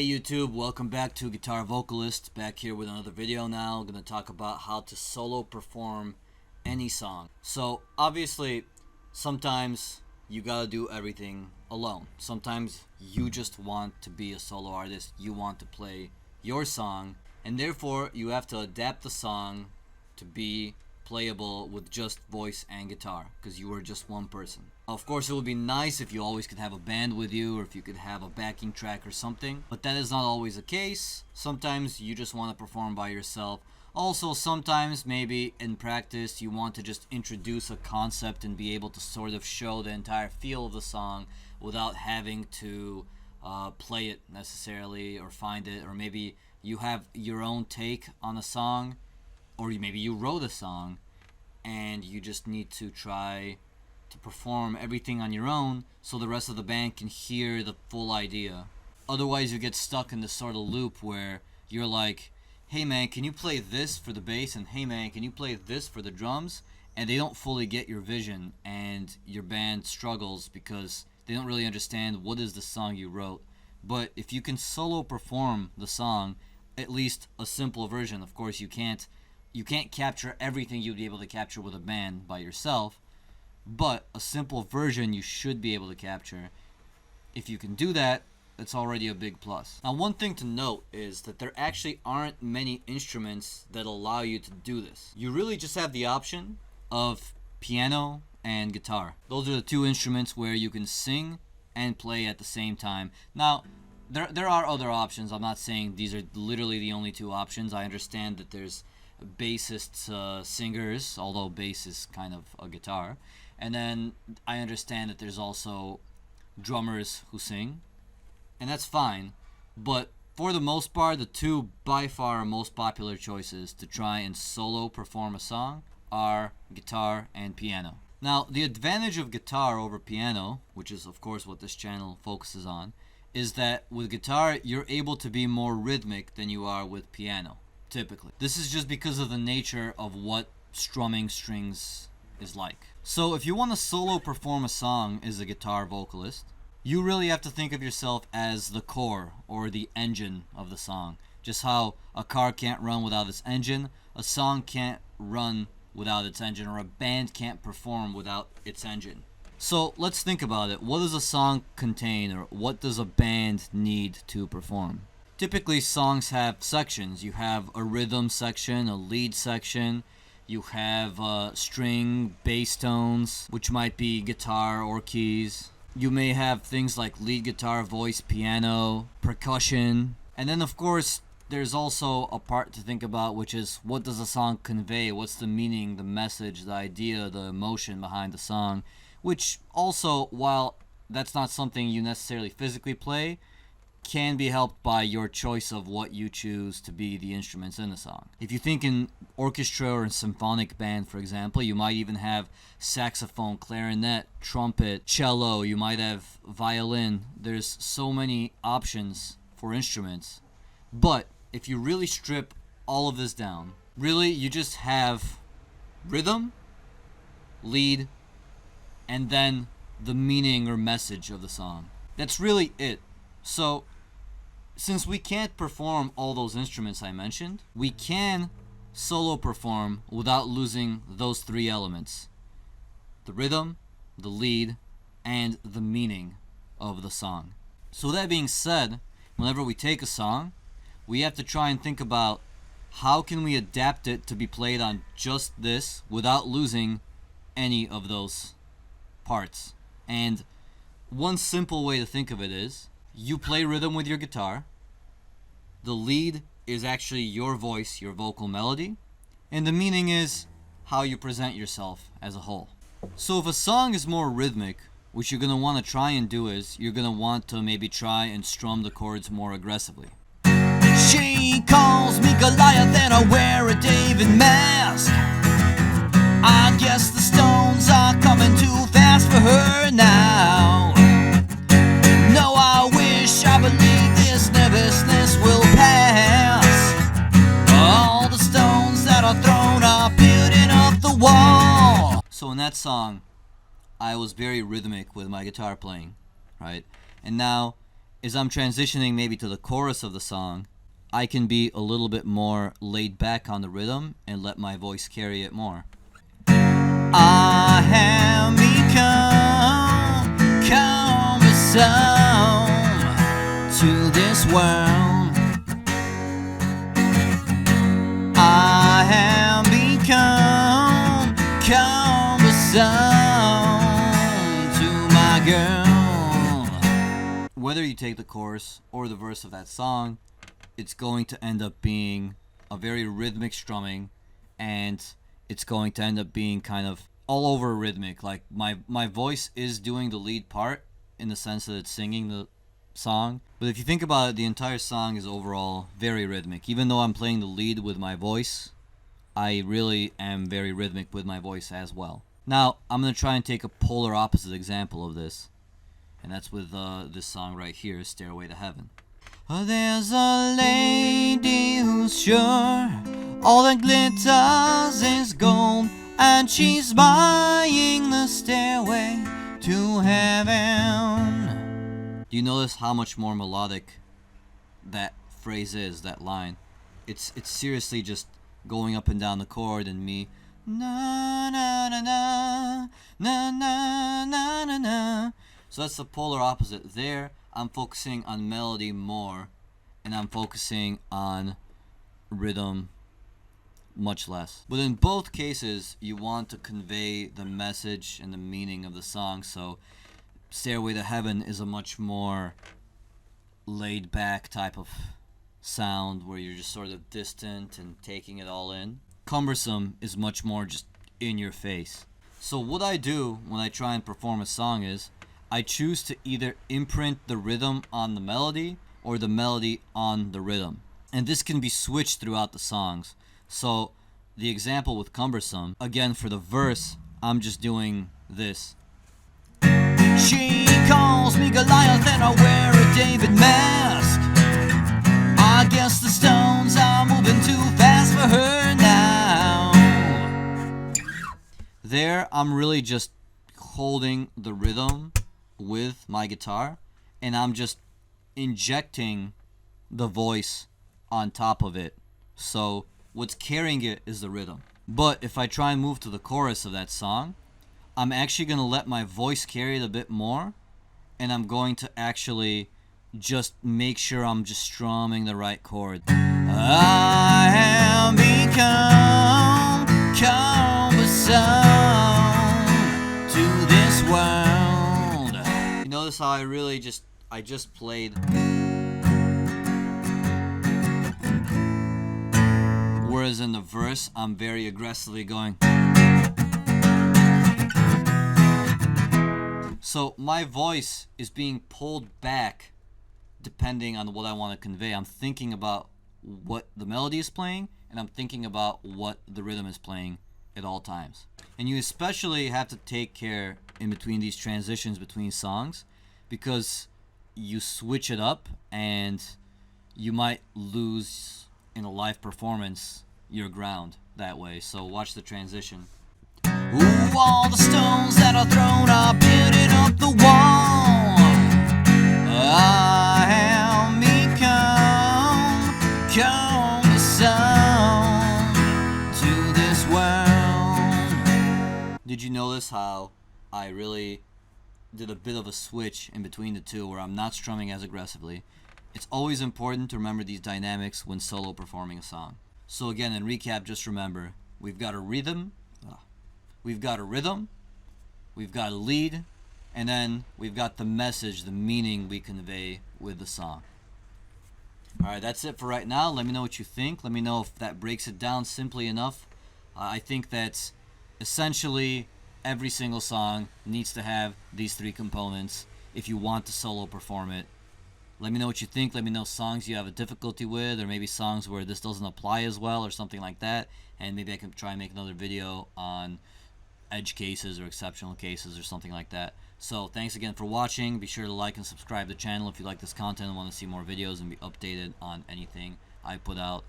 Hey YouTube, welcome back to Guitar Vocalist, back here with another video now. I'm going to talk about how to solo perform any song. So obviously, sometimes you gotta do everything alone. Sometimes you just want to be a solo artist, you want to play your song, and therefore you have to adapt the song to be playable with just voice and guitar, because you are just one person. Of course, it would be nice if you always could have a band with you, or if you could have a backing track or something, but that is not always the case. Sometimes you just want to perform by yourself. Also, sometimes maybe in practice you want to just introduce a concept and be able to sort of show the entire feel of the song without having to play it necessarily or find it, or maybe you have your own take on a song, or maybe you wrote a song and you just need to try to perform everything on your own so the rest of the band can hear the full idea. Otherwise you get stuck in this sort of loop where you're like, hey man, can you play this for the bass, and hey man, can you play this for the drums? And they don't fully get your vision, and your band struggles because they don't really understand what is the song you wrote. But if you can solo perform the song, at least a simple version, of course you can't capture everything you'd be able to capture with a band by yourself, but a simple version you should be able to capture. If you can do that, it's already a big plus. Now, one thing to note is that there actually aren't many instruments that allow you to do this. You really just have the option of piano and guitar. Those are the two instruments where you can sing and play at the same time. Now, there are other options. I'm not saying these are literally the only two options. I understand that there's bassists, singers, although bass is kind of a guitar, and then I understand that there's also drummers who sing, and that's fine, but for the most part, the two by far most popular choices to try and solo perform a song are guitar and piano. Now, the advantage of guitar over piano, which is of course what this channel focuses on, is that with guitar you're able to be more rhythmic than you are with piano. Typically. This is just because of the nature of what strumming strings is like. So if you want to solo perform a song as a guitar vocalist, you really have to think of yourself as the core or the engine of the song. Just how a car can't run without its engine, a song can't run without its engine, or a band can't perform without its engine. So let's think about it. What does a song contain, or what does a band need to perform? Typically, songs have sections. You have a rhythm section, a lead section, you have string, bass tones, which might be guitar or keys. You may have things like lead guitar, voice, piano, percussion. And then, of course, there's also a part to think about, which is what does a song convey? What's the meaning, the message, the idea, the emotion behind the song? Which also, while that's not something you necessarily physically play, can be helped by your choice of what you choose to be the instruments in the song. If you think in orchestra or in symphonic band, for example, you might even have saxophone, clarinet, trumpet, cello, you might have violin. There's so many options for instruments. But if you really strip all of this down, really you just have rhythm, lead, and then the meaning or message of the song. That's really it. So, since we can't perform all those instruments I mentioned, we can solo perform without losing those three elements: the rhythm, the lead, and the meaning of the song. So that being said, whenever we take a song, we have to try and think about how can we adapt it to be played on just this without losing any of those parts. And one simple way to think of it is, you play rhythm with your guitar, the lead is actually your voice, your vocal melody, and the meaning is how you present yourself as a whole. So if a song is more rhythmic, what you're going to want to try and do is, you're going to want to maybe try and strum the chords more aggressively. She calls me Goliath and I wear a David mask. I guess the stones are coming too fast for her now. No, I believe this nervousness will pass. All the stones that are thrown are building up the wall. So in that song, I was very rhythmic with my guitar playing, right? And now as I'm transitioning maybe to the chorus of the song, I can be a little bit more laid back on the rhythm and let my voice carry it more. I have become cumbersome to this world. I have become cumbersome to my girl. Whether you take the chorus or the verse of that song, it's going to end up being a very rhythmic strumming, and it's going to end up being kind of all over rhythmic. Like my voice is doing the lead part in the sense that it's singing the song. But if you think about it, the entire song is overall very rhythmic. Even though I'm playing the lead with my voice, I really am very rhythmic with my voice as well. Now, I'm going to try and take a polar opposite example of this. And that's with this song right here, Stairway to Heaven. There's a lady who's sure all that glitters is gold, and she's buying the stairway to heaven. Do you notice how much more melodic that phrase is, that line? It's seriously just going up and down the chord, and me na na na na na na na na na. So that's the polar opposite. There, I'm focusing on melody more, and I'm focusing on rhythm much less. But in both cases, you want to convey the message and the meaning of the song. So Stairway to Heaven is a much more laid back type of sound where you're just sort of distant and taking it all in. Cumbersome is much more just in your face. So what I do when I try and perform a song is I choose to either imprint the rhythm on the melody or the melody on the rhythm. And this can be switched throughout the songs. So the example with Cumbersome, again for the verse, I'm just doing this. She calls me Goliath and I wear a David mask. I guess the stones are moving too fast for her now. There, I'm really just holding the rhythm with my guitar, and I'm just injecting the voice on top of it. So what's carrying it is the rhythm. But if I try and move to the chorus of that song, I'm actually going to let my voice carry it a bit more, and I'm going to actually just make sure I'm just strumming the right chord. I have become cumbersome to this world. You notice how I just played. Whereas in the verse, I'm very aggressively going. So my voice is being pulled back depending on what I want to convey. I'm thinking about what the melody is playing, and I'm thinking about what the rhythm is playing at all times. And you especially have to take care in between these transitions between songs, because you switch it up and you might lose in a live performance your ground that way. So watch the transition. Ooh, all the stones that are thrown are building up the wall. I have become cumbersome to this world. Did you notice how I really did a bit of a switch in between the two where I'm not strumming as aggressively? It's always important to remember these dynamics when solo performing a song. So again, in recap, just remember, we've got a rhythm, we've got a lead, and then we've got the message, the meaning we convey with the song. Alright, that's it for right now. Let me know what you think. Let me know if that breaks it down simply enough. I think that essentially every single song needs to have these three components if you want to solo perform it. Let me know what you think. Let me know songs you have a difficulty with, or maybe songs where this doesn't apply as well, or something like that. And maybe I can try and make another video on edge cases or exceptional cases or something like that. So thanks again for watching. Be sure to like and subscribe to the channel if you like this content and want to see more videos and be updated on anything I put out.